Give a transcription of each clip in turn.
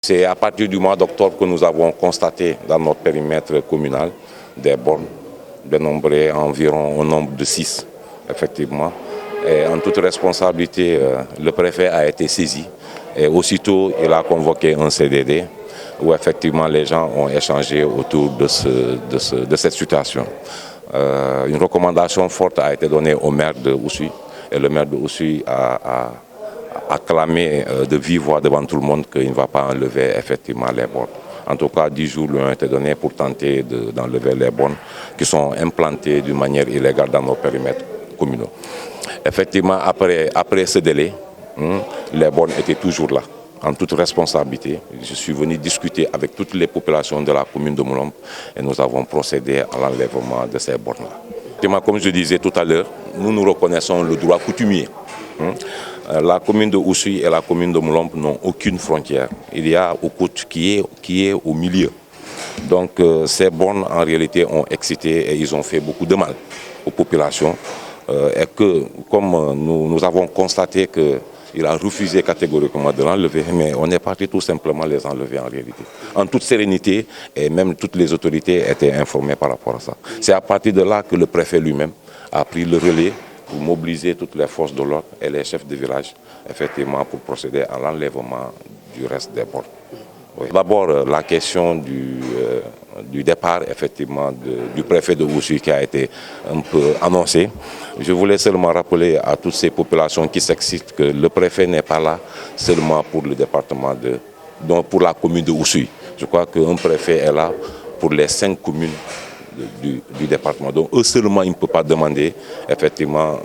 C'est à partir du mois d'octobre que nous avons constaté dans notre périmètre communal des bornes dénombrées environ au nombre de 6, effectivement. Et en toute responsabilité, le préfet a été saisi et aussitôt il a convoqué un CDD où effectivement les gens ont échangé autour de cette situation. Une recommandation forte a été donnée au maire de Oussouye et le maire de Oussouye a clamé de vive voix devant tout le monde qu'il ne va pas enlever effectivement les bornes. En tout cas, 10 jours lui ont été donnés pour tenter d'enlever les bornes qui sont implantées d'une manière illégale dans nos périmètres communaux. Effectivement, après ce délai, les bornes étaient toujours là, en toute responsabilité. Je suis venu discuter avec toutes les populations de la commune de Moulombe et nous avons procédé à l'enlèvement de ces bornes-là. Comme je disais tout à l'heure, nous reconnaissons le droit coutumier. La commune de Oussouye et la commune de Moulombe n'ont aucune frontière. Il y a Oukout qui est au milieu. Donc ces bornes en réalité ont excité et ils ont fait beaucoup de mal aux populations. Et que comme nous avons constaté qu'il a refusé catégoriquement de l'enlever, mais on est parti tout simplement les enlever en réalité. En toute sérénité, et même toutes les autorités étaient informées par rapport à ça. C'est à partir de là que le préfet lui-même a pris le relais pour mobiliser toutes les forces de l'ordre et les chefs de village, effectivement, pour procéder à l'enlèvement du reste des bornes. Oui. D'abord, la question du départ, effectivement, du préfet de Oussouye qui a été un peu annoncé. Je voulais seulement rappeler à toutes ces populations qui s'excitent que le préfet n'est pas là seulement pour le département donc pour la commune de Oussouye. Je crois qu'un préfet est là pour les 5 communes du département. Donc eux seulement, ils ne peuvent pas demander, effectivement,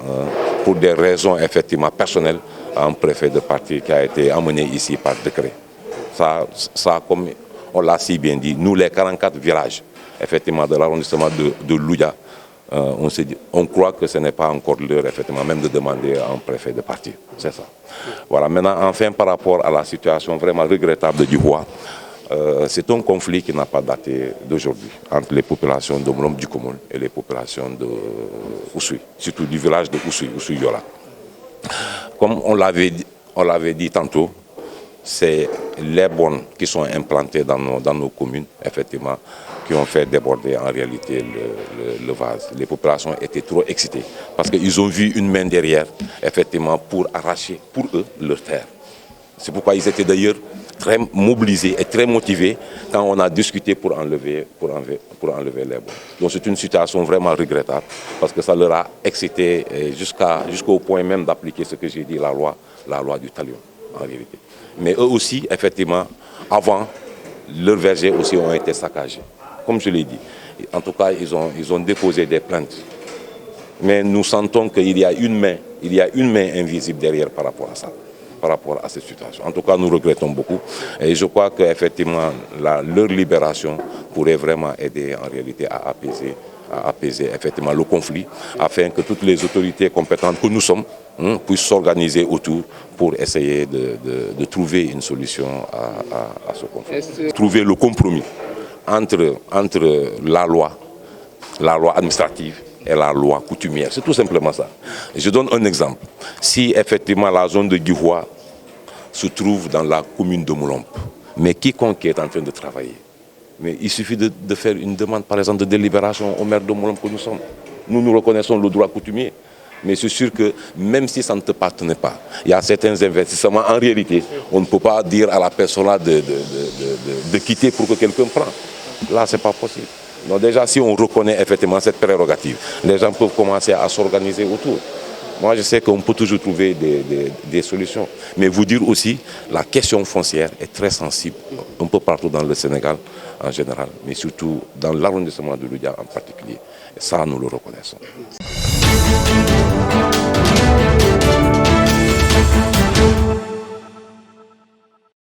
pour des raisons effectivement personnelles, à un préfet de partir qui a été emmené ici par décret. Ça, comme on l'a si bien dit, nous les 44 villages, effectivement, de l'arrondissement de Loudia, on croit que ce n'est pas encore l'heure, effectivement, même de demander à un préfet de partir. C'est ça. Voilà. Maintenant, enfin, par rapport à la situation vraiment regrettable de Dioua, c'est un conflit qui n'a pas daté d'aujourd'hui entre les populations de Moulombe du Komol et les populations de Oussouye, surtout du village de Oussouye, Oussouye-Yola. Comme on l'avait dit tantôt, c'est les bornes qui sont implantées dans nos communes, effectivement, qui ont fait déborder en réalité le vase. Les populations étaient trop excitées parce qu'ils ont vu une main derrière, effectivement, pour arracher, pour eux, leur terre. C'est pourquoi ils étaient d'ailleurs très mobilisés et très motivés quand on a discuté pour enlever les bornes. Donc c'est une situation vraiment regrettable parce que ça leur a excité jusqu'au point même d'appliquer ce que j'ai dit, la loi du talion, en réalité. Mais eux aussi, effectivement, avant, leurs vergers aussi ont été saccagés. Comme je l'ai dit, en tout cas, ils ont déposé des plaintes. Mais nous sentons qu'il y a une main invisible derrière par rapport à ça, par rapport à cette situation. En tout cas, nous regrettons beaucoup. Et je crois qu'effectivement, leur libération pourrait vraiment aider en réalité à apaiser effectivement le conflit, afin que toutes les autorités compétentes que nous sommes puissent s'organiser autour pour essayer de trouver une solution à ce conflit. Trouver le compromis entre la loi administrative et la loi coutumière. C'est tout simplement ça. Je donne un exemple. Si effectivement la zone de Dioua se trouve dans la commune de Moulombe, mais quiconque est en train de travailler, mais il suffit de faire une demande, par exemple, de délibération au maire de Moulombe que nous sommes. Nous reconnaissons le droit coutumier. Mais c'est sûr que même si ça ne te partenait pas, il y a certains investissements. En réalité, on ne peut pas dire à la personne là de quitter pour que quelqu'un prenne. Là, ce n'est pas possible. Donc déjà, si on reconnaît effectivement cette prérogative, les gens peuvent commencer à s'organiser autour. Moi, je sais qu'on peut toujours trouver des solutions. Mais vous dire aussi, la question foncière est très sensible, un peu partout dans le Sénégal en général, mais surtout dans l'arrondissement de Loudia en particulier. Et ça, nous le reconnaissons.